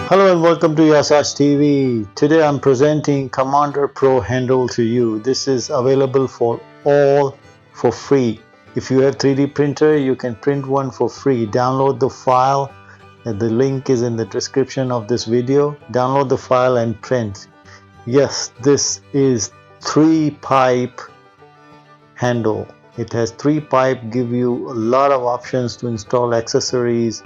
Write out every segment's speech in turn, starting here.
Hello and welcome to YASAJ TV. Today I'm presenting Commander Pro handle to you. This is available for all for free. If you have 3D printer, you can print one for free. Download the file. The link is in the description of this video. Download the file and print. Yes, this is 3-pipe handle. It has 3 pipe, give you a lot of options to install accessories,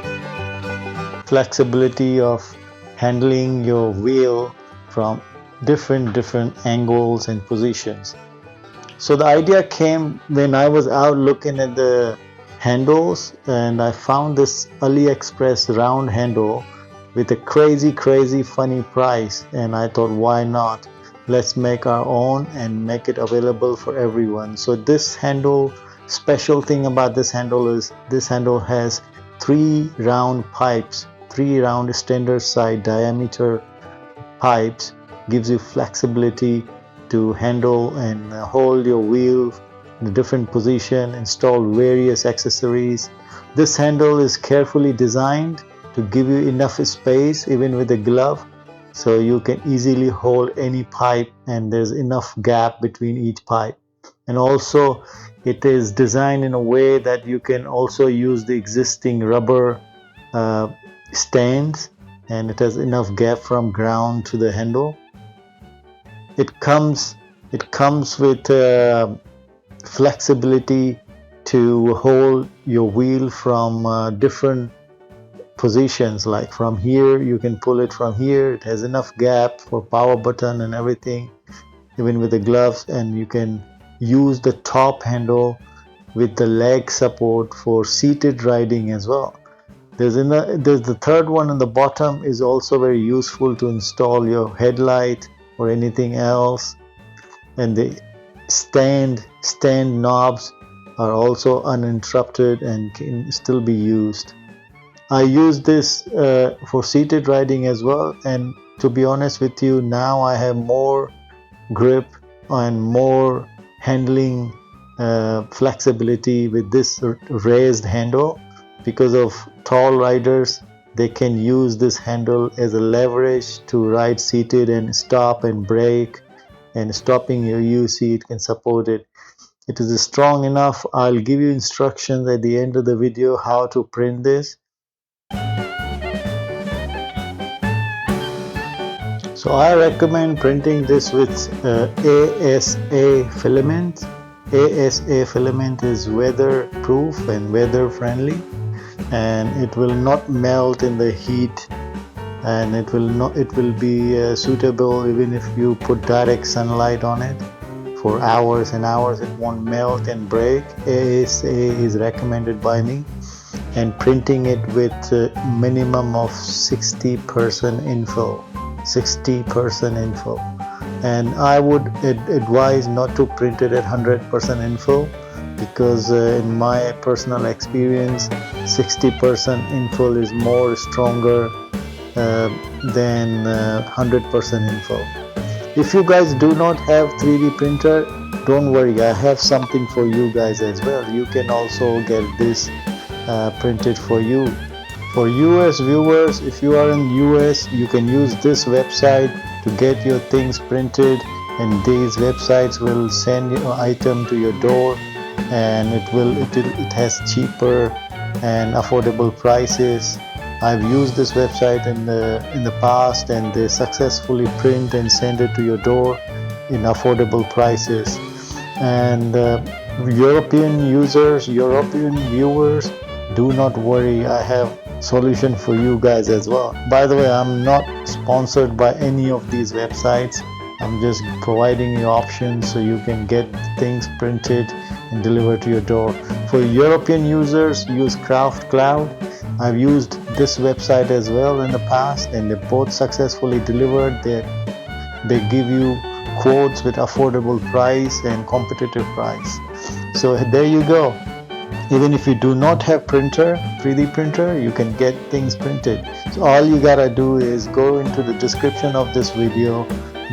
flexibility of handling your wheel from different angles and positions. So the idea came when I was out looking at the handles, and I found this AliExpress round handle with a crazy funny price, and I thought, why not, let's make our own and make it available for everyone. So this handle, special thing about this handle is this handle has 3 round pipes, 3 round standard side diameter pipes, gives you flexibility to handle and hold your wheel in a different position, install various accessories. This handle is carefully designed to give you enough space even with a glove, so you can easily hold any pipe and there's enough gap between each pipe. And also it is designed in a way that you can also use the existing rubber stands, and it has enough gap from ground to the handle. It comes with flexibility to hold your wheel from different positions, like from here you can pull it from here. It has enough gap for power button and everything, even with the gloves. And you can use the top handle with the leg support for seated riding as well. There's the third one on the bottom is also very useful to install your headlight or anything else. And the stand knobs are also uninterrupted and can still be used. I use this for seated riding as well, and to be honest with you, now I have more grip and more handling flexibility with this raised handle. Because of tall riders, they can use this handle as a leverage to ride seated and stop and brake, and stopping you see it can support it. It is strong enough. I'll give you instructions at the end of the video how to print this. So I recommend printing this with ASA filament. ASA filament is weatherproof and weather friendly, and it will not melt in the heat, and it will be suitable even if you put direct sunlight on it for hours and hours. It won't melt and break. ASA is recommended by me, and printing it with minimum of 60% infill. 60% infill, and I would advise not to print it at 100% infill, because in my personal experience 60% infill is more stronger than 100% infill. If you guys do not have 3D printer, don't worry, I have something for you guys as well. You can also get this printed for you. For US viewers, if you are in US, you can use this website to get your things printed, and these websites will send your item to your door, and it has cheaper and affordable prices. I've used this website in the past, and they successfully print and send it to your door in affordable prices. And European users, European viewers, do not worry, I have solution for you guys as well. By the way, I'm not sponsored by any of these websites. I'm just providing you options so you can get things printed and delivered to your door. For European users, use Craft Cloud. I've used this website as well in the past, and they both successfully delivered. They give you quotes with affordable price and competitive price. So there you go. Even if you do not have 3D printer, you can get things printed. So all you gotta do is go into the description of this video,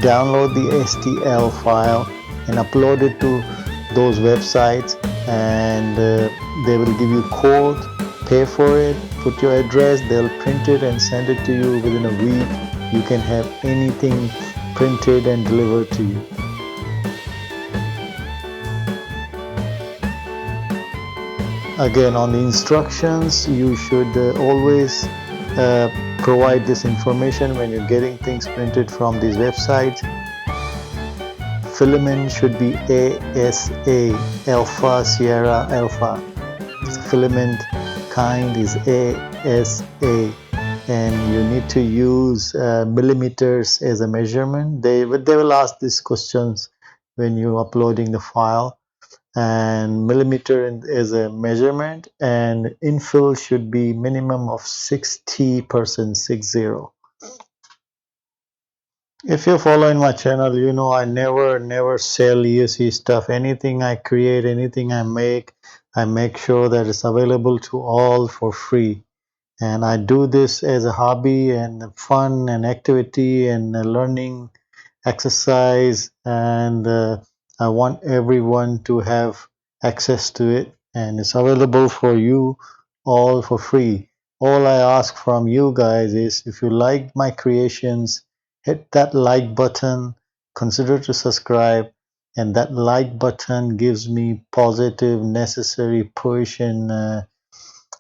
download the STL file and upload it to those websites, and they will give you code, pay for it, put your address, they'll print it and send it to you within a week. You can have anything printed and delivered to you. Again, on the instructions, you should always provide this information when you're getting things printed from these websites. Filament should be ASA, Alpha Sierra Alpha. Filament kind is ASA, and you need to use millimeters as a measurement. They will ask these questions when you're uploading the file, and millimeter as a measurement, and infill should be minimum of 60%, 60. If you're following my channel, you know I never sell ESE stuff. Anything I create, anything I make sure that it's available to all for free. And I do this as a hobby and fun and activity and learning exercise, and I want everyone to have access to it, and it's available for you all for free. All I ask from you guys is, if you like my creations, hit that like button, consider to subscribe, and that like button gives me positive necessary push and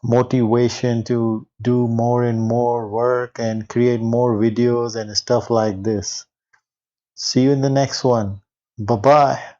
motivation to do more and more work and create more videos and stuff like this. See you in the next one. Bye bye.